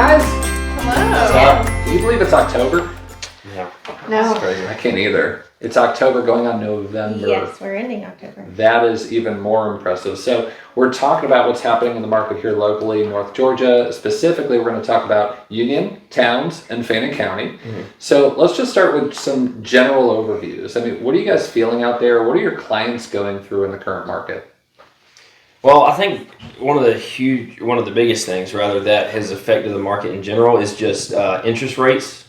guys. Hello. Can you believe it's October? Yeah. No. That's crazy. I can't either. It's October going on November. Yes, we're ending October. That is even more impressive. So we're talking about what's happening in the market here locally, North Georgia. Specifically, we're going to talk about Union, Towns, and Fannin County. Mm-hmm. So let's just start with some general overviews. I mean, what are you guys feeling out there? What are your clients going through in the current market? Well, I think one of the biggest things, rather, that has affected the market in general is just interest rates.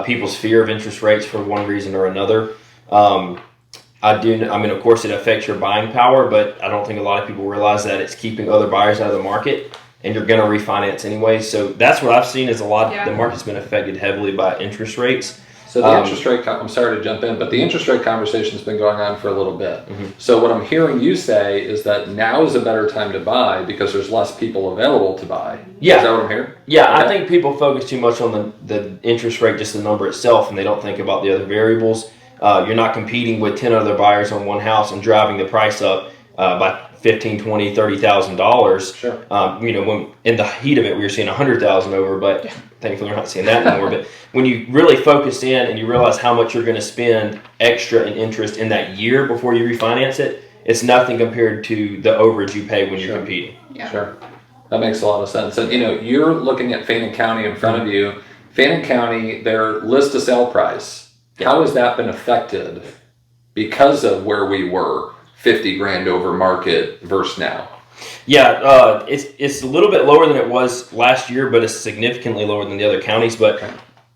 People's fear of interest rates for one reason or another. Of course, it affects your buying power, but I don't think a lot of people realize that it's keeping other buyers out of the market, and you're going to refinance anyway. So that's what I've seen is the market's been affected heavily by interest rates. So the interest rate, I'm sorry to jump in, but the interest rate conversation's been going on for a little bit. Mm-hmm. So what I'm hearing you say is that now is a better time to buy because there's less people available to buy. Yeah. Is that what I'm hearing? Yeah, Okay. I think people focus too much on the interest rate, just the number itself, and they don't think about the other variables. You're not competing with 10 other buyers on one house and driving the price up by $15,000, $20,000, $30,000. Sure. When in the heat of it, we were seeing $100,000 over, but thankfully we're not seeing that anymore. But when you really focus in and you realize how much you're going to spend extra in interest in that year before you refinance it, it's nothing compared to the overage you pay when you're competing. Yeah. Sure. That makes a lot of sense. And you're looking at Fannin County in front of you. Fannin County, their list to sell price. Yeah. How has that been affected because of where we were? 50 grand over market versus now. Yeah, it's a little bit lower than it was last year, but it's significantly lower than the other counties. But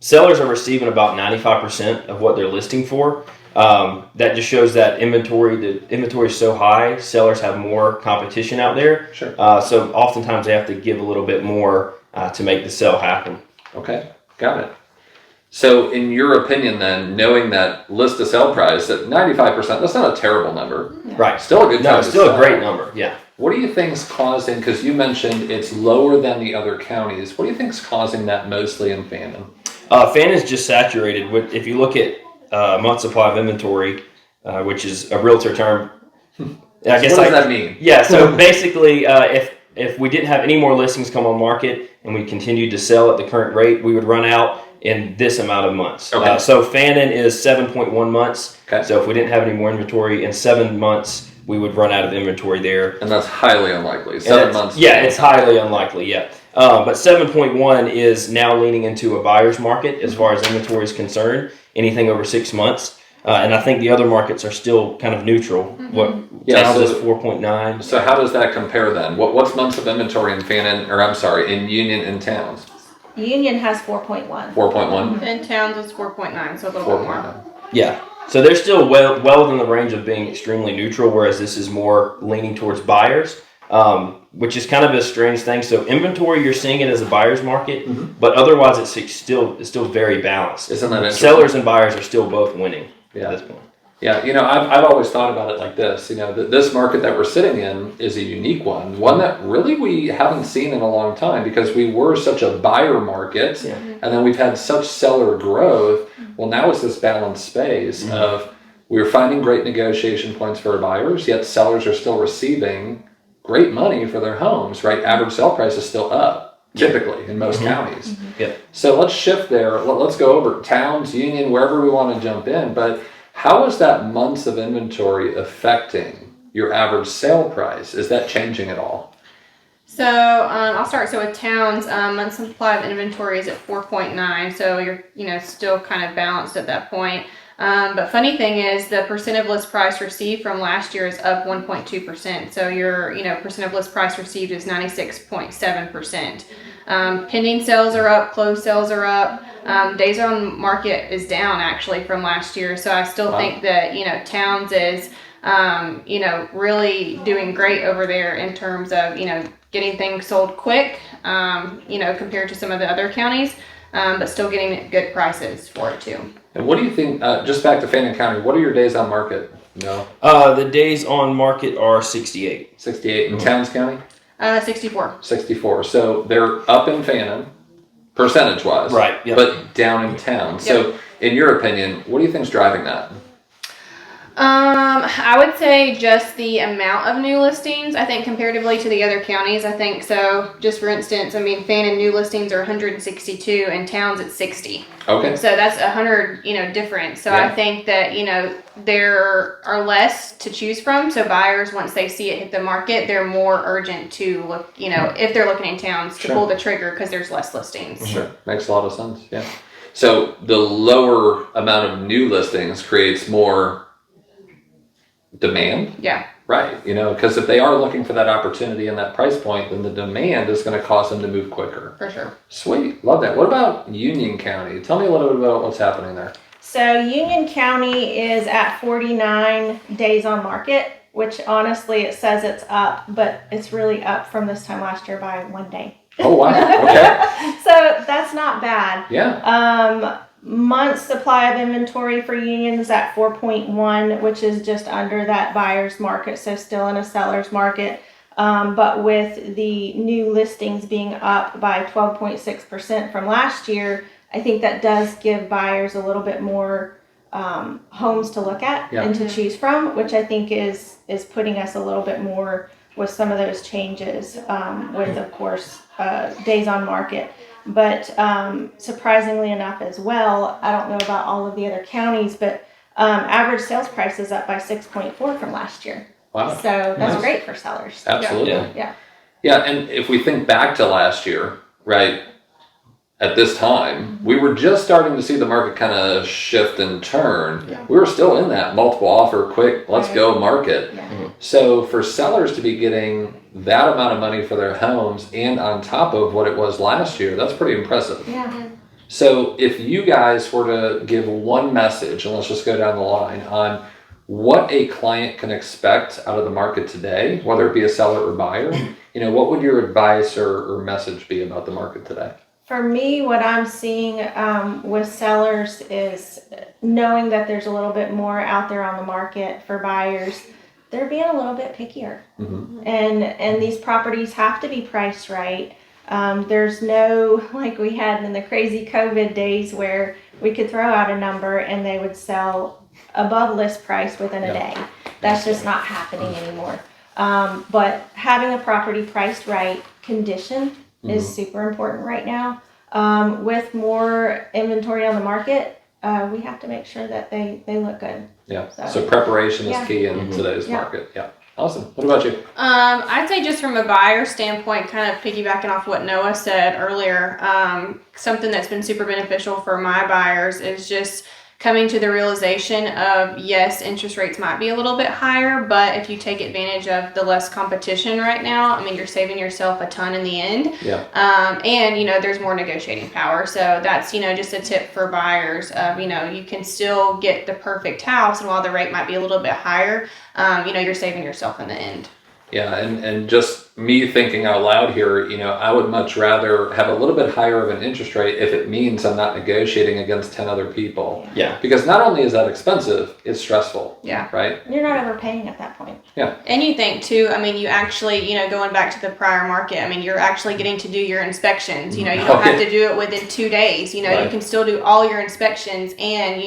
sellers are receiving about 95% of what they're listing for. That just shows that the inventory is so high, sellers have more competition out there. Sure. So oftentimes they have to give a little bit more to make the sale happen. Okay, got it. So in your opinion then, knowing that list to sell price at 95%, that's not a terrible number. No. Right. Still a good time. No, it's still a great number, yeah. What do you think is causing, because you mentioned it's lower than the other counties, what do you think is causing that mostly in Fannin? Fannin is just saturated. If you look at month supply of inventory, which is a realtor term. What does that mean? Yeah, so basically if we didn't have any more listings come on market and we continued to sell at the current rate, we would run out in this amount of months. Okay. So Fannin is 7.1 months. Okay. So if we didn't have any more inventory in 7 months, we would run out of inventory there. And that's highly unlikely. 7 months. Yeah, it's highly unlikely, yeah. But 7.1 is now leaning into a buyer's market as far as inventory is concerned, anything over 6 months. And I think the other markets are still kind of neutral. Mm-hmm. Towns is 4.9. So how does that compare then? What's months of inventory in in Union and Towns? Union has 4.1. 4.1? And Towns is 4.9, so a little bit more. Yeah. So they're still well within the range of being extremely neutral, whereas this is more leaning towards buyers, which is kind of a strange thing. So inventory, you're seeing it as a buyer's market, but otherwise it's still very balanced. Isn't that interesting? Sellers and buyers are still both winning at this point. Yeah, I've always thought about it like this. This market that we're sitting in is a unique one that really we haven't seen in a long time because we were such a buyer market, and then we've had such seller growth. Well, now it's this balanced space of we're finding great negotiation points for our buyers, yet sellers are still receiving great money for their homes, right? Average sale price is still up, typically, in most counties. Yeah. So let's shift there. Let's go over Towns, Union, wherever we want to jump in, but how is that months of inventory affecting your average sale price? Is that changing at all? So I'll start. So with Towns, month supply of inventory is at 4.9. So you're still kind of balanced at that point. But funny thing is the percent of list price received from last year is up 1.2%. So your percent of list price received is 96.7%. Pending sales are up, closed sales are up. Days on market is down actually from last year. So I still think that, Towns is, really doing great over there in terms of, getting things sold quick, compared to some of the other counties, but still getting good prices for it too. And what do you think, just back to Fannin County, what are your days on market? No. The days on market are 68. 68 in Towns County? 64. 64. So they're up in Fannin, percentage-wise. Right, yep. But down in Towns. So in your opinion, what do you think is driving that? I would say just the amount of new listings. I think comparatively to the other counties, I think so. Just for instance, I mean, Fannin new listings are 162 and Towns at 60. Okay. So that's 100, difference. So I think that, there are less to choose from. So buyers, once they see it hit the market, they're more urgent to look, if they're looking in Towns to pull the trigger because there's less listings. Sure. Makes a lot of sense. Yeah. So the lower amount of new listings creates more demand. Yeah. Right. Because if they are looking for that opportunity and that price point, then the demand is going to cause them to move quicker. For sure. Sweet. Love that. What about Union County? Tell me a little bit about what's happening there. So Union County is at 49 days on market, which honestly it says it's up, but it's really up from this time last year by 1 day. Oh, wow. Okay. So that's not bad. Yeah. Month supply of inventory for Union is at 4.1, which is just under that buyer's market, so still in a seller's market. But with the new listings being up by 12.6% from last year, I think that does give buyers a little bit more homes to look at and to choose from, which I think is putting us a little bit more with some of those changes with, of course, days on market. But surprisingly enough as well, I don't know about all of the other counties, but average sales price is up by 6.4 from last year. Wow. So that's great for sellers. Absolutely. Yeah. Yeah, and if we think back to last year, right, at this time, we were just starting to see the market kind of shift and turn. Yeah. We were still in that multiple offer, quick, let's go market. Yeah. Mm-hmm. So for sellers to be getting that amount of money for their homes and on top of what it was last year, that's pretty impressive. Yeah. So if you guys were to give one message, and let's just go down the line, on what a client can expect out of the market today, whether it be a seller or buyer, what would your advice or message be about the market today? For me, what I'm seeing with sellers is knowing that there's a little bit more out there on the market for buyers. They're being a little bit pickier. Mm-hmm. And these properties have to be priced right. There's no, like we had in the crazy COVID days where we could throw out a number and they would sell above list price within a day. That's just not happening anymore. But having a property priced right, condition is super important right now. With more inventory on the market, we have to make sure that they look good. Yeah. So preparation is key in today's market. Yeah. Awesome. What about you? I'd say just from a buyer standpoint, kind of piggybacking off what Noah said earlier, something that's been super beneficial for my buyers is just coming to the realization of, yes, interest rates might be a little bit higher, but if you take advantage of the less competition right now, I mean, you're saving yourself a ton in the end. Yeah. And, there's more negotiating power. So that's, just a tip for buyers of, you can still get the perfect house, and while the rate might be a little bit higher, you're saving yourself in the end. Yeah, and just me thinking out loud here, I would much rather have a little bit higher of an interest rate if it means I'm not negotiating against 10 other people. Yeah. Because not only is that expensive, it's stressful. Yeah. Right? You're not overpaying at that point. Yeah. And you think, too, you actually, going back to the prior market, you're actually getting to do your inspections. You don't have to do it within 2 days. You can still do all your inspections and,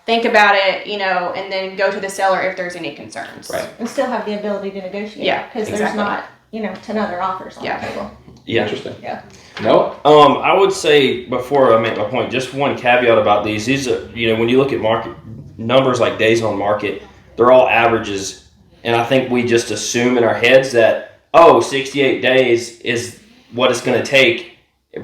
think about it, and then go to the seller if there's any concerns. Right. And still have the ability to negotiate. Yeah, because there's not, 10 other offers on the table. Yeah. Interesting. Yeah. No. I would say, before I make my point, just one caveat about these are, when you look at market numbers like days on market, they're all averages. And I think we just assume in our heads that, 68 days is what it's going to take.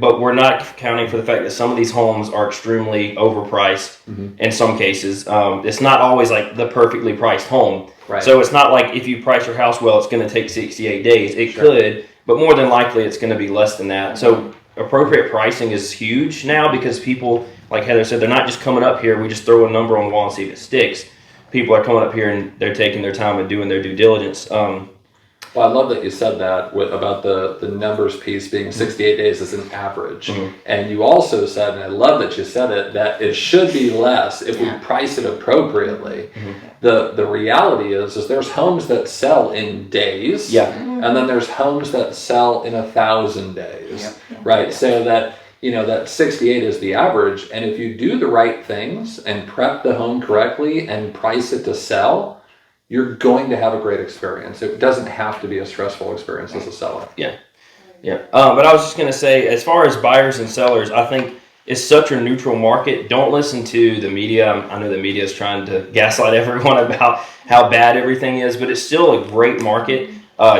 But we're not counting for the fact that some of these homes are extremely overpriced in some cases. It's not always like the perfectly priced home. Right. So it's not like if you price your house well, it's going to take 68 days. It could, but more than likely it's going to be less than that. So appropriate pricing is huge now because people, like Heather said, they're not just coming up here. We just throw a number on the wall and see if it sticks. People are coming up here and they're taking their time and doing their due diligence. Well, I love that you said that about the numbers piece being 68 days as an average. And you also said, and I love that you said it, that it should be less if we price it appropriately. The reality is there's homes that sell in days, and then there's homes that sell in 1,000 days, right? So that, that 68 is the average. And if you do the right things and prep the home correctly and price it to sell, you're going to have a great experience. It doesn't have to be a stressful experience as a seller. Yeah. But I was just going to say, as far as buyers and sellers, I think it's such a neutral market. Don't listen to the media. I know the media is trying to gaslight everyone about how bad everything is, but it's still a great market.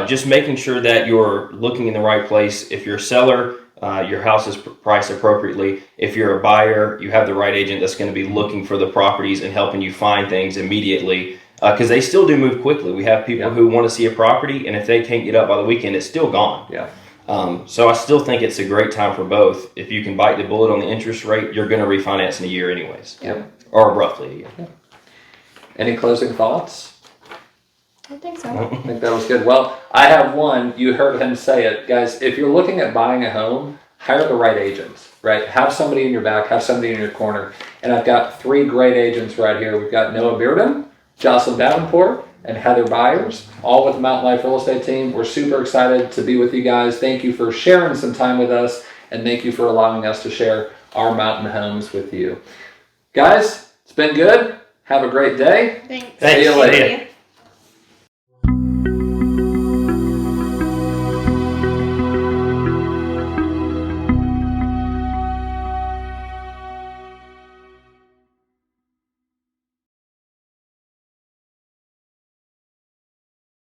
Just making sure that you're looking in the right place. If you're a seller, your house is priced appropriately. If you're a buyer, you have the right agent that's going to be looking for the properties and helping you find things immediately. Because they still do move quickly. We have people who want to see a property, and if they can't get up by the weekend, it's still gone. Yeah. So I still think it's a great time for both. If you can bite the bullet on the interest rate, you're going to refinance in a year anyways. Yep. Or roughly a year. Yeah. Any closing thoughts? I don't think so. I think that was good. Well, I have one. You heard him say it. Guys, if you're looking at buying a home, hire the right agents, right? Have somebody in your back, have somebody in your corner. And I've got 3 great agents right here. We've got Noah Bearden, Jocelyn Davenport, and Heather Byers, all with the Mountain Life Real Estate team. We're super excited to be with you guys. Thank you for sharing some time with us, and thank you for allowing us to share our mountain homes with you. Guys, it's been good. Have a great day. Thanks. Thanks. See you later.